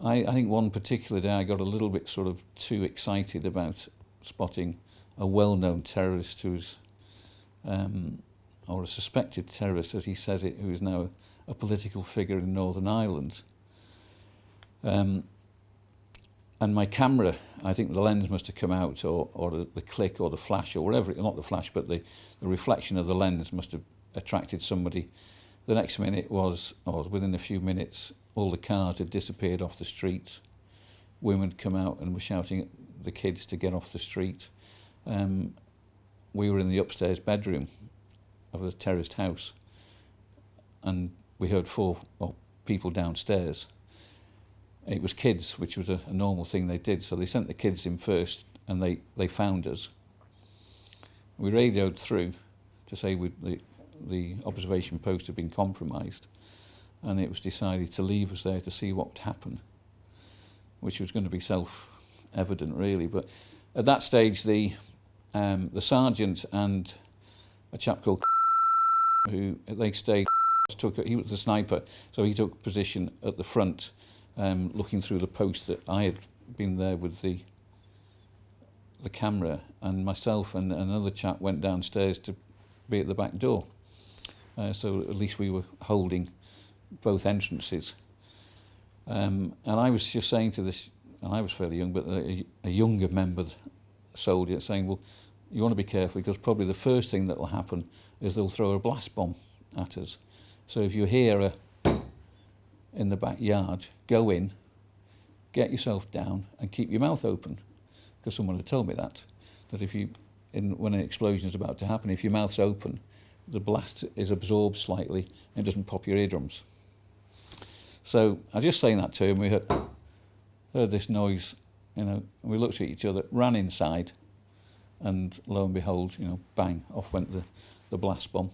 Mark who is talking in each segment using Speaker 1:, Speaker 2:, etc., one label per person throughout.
Speaker 1: I think one particular day I got a little bit sort of too excited about spotting a well-known terrorist who's, or a suspected terrorist, as he says it, who is now a political figure in Northern Ireland. And my camera, I think the lens must have come out, or the click or the flash or whatever, not the flash, but the reflection of the lens must have attracted somebody. The next minute was, or within a few minutes, all the cars had disappeared off the street. Women had come out and were shouting at the kids to get off the street. We were in the upstairs bedroom of a terraced house, and we heard four people downstairs. It was kids, which was a normal thing they did, so they sent the kids in first, and they found us. We radioed through to say the observation post had been compromised, and it was decided to leave us there to see what would happen, which was going to be self-evident, really. But at that stage, the sergeant and a chap called who they stayed, he was the sniper, so he took position at the front, looking through the post that I had been there with the camera, and myself and another chap went downstairs to be at the back door. So at least we were holding both entrances. And I was just saying to this, and I was fairly young, but a younger member soldier saying, well, you want to be careful, because probably the first thing that will happen is they'll throw a blast bomb at us. So if you hear in the backyard, go in, get yourself down, and keep your mouth open. Because someone had told me that if you, when an explosion is about to happen, if your mouth's open, the blast is absorbed slightly and doesn't pop your eardrums. So I was just saying that to him. We heard this noise, and we looked at each other, ran inside, and lo and behold, bang, off went the blast bomb.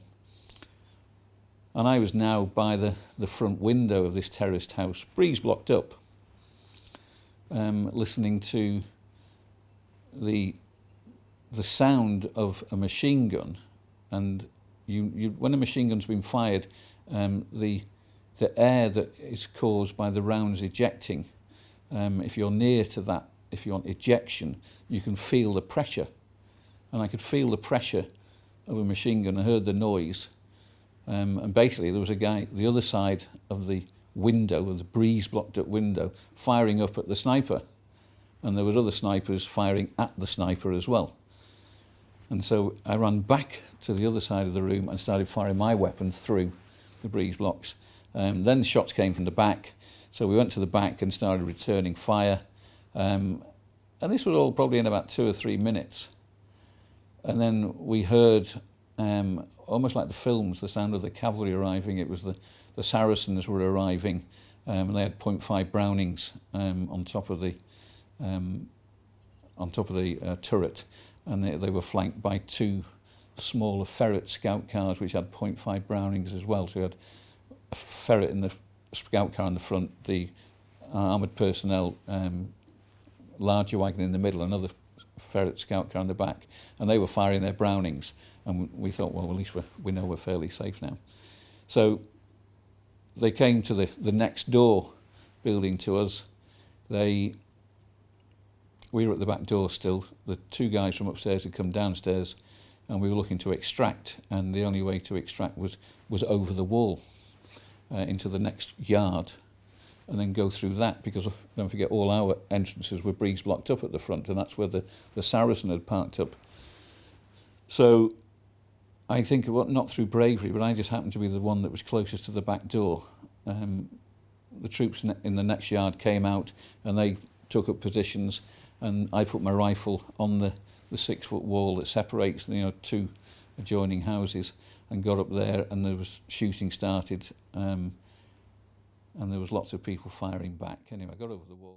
Speaker 1: And I was now by the front window of this terraced house, breeze blocked up, listening to the sound of a machine gun. And when a machine gun's been fired, the air that is caused by the rounds ejecting, if you're near to that, if you want ejection, you can feel the pressure. And I could feel the pressure of a machine gun. I heard the noise. And basically there was a guy the other side of the window, of the breeze blocked up window, firing up at the sniper. And there was other snipers firing at the sniper as well. And so I ran back to the other side of the room and started firing my weapon through the breeze blocks. Then shots came from the back, so we went to the back and started returning fire. And this was all probably in about 2 or 3 minutes. And then we heard, almost like the films, the sound of the cavalry arriving. It was the Saracens were arriving, and they had .5 Brownings on top of the turret, and they were flanked by 2 smaller Ferret scout cars which had .5 Brownings as well. So you had a Ferret in the scout car in the front, the armoured personnel larger wagon in the middle, another Ferret scout car in the back, and they were firing their Brownings, and we thought, well, at least we know we're fairly safe now. So they came to the next door building to us. We were at the back door still. The 2 guys from upstairs had come downstairs, and we were looking to extract, and the only way to extract was over the wall into the next yard, and then go through that, because don't forget, all our entrances were breeze blocked up at the front, and that's where the Saracen had parked up. So I think, not through bravery, but I just happened to be the one that was closest to the back door. The troops in the next yard came out, and they took up positions, and I put my rifle on the 6-foot wall that separates 2 adjoining houses, and got up there, and there was shooting started, and there was lots of people firing back. Anyway, I got over the wall.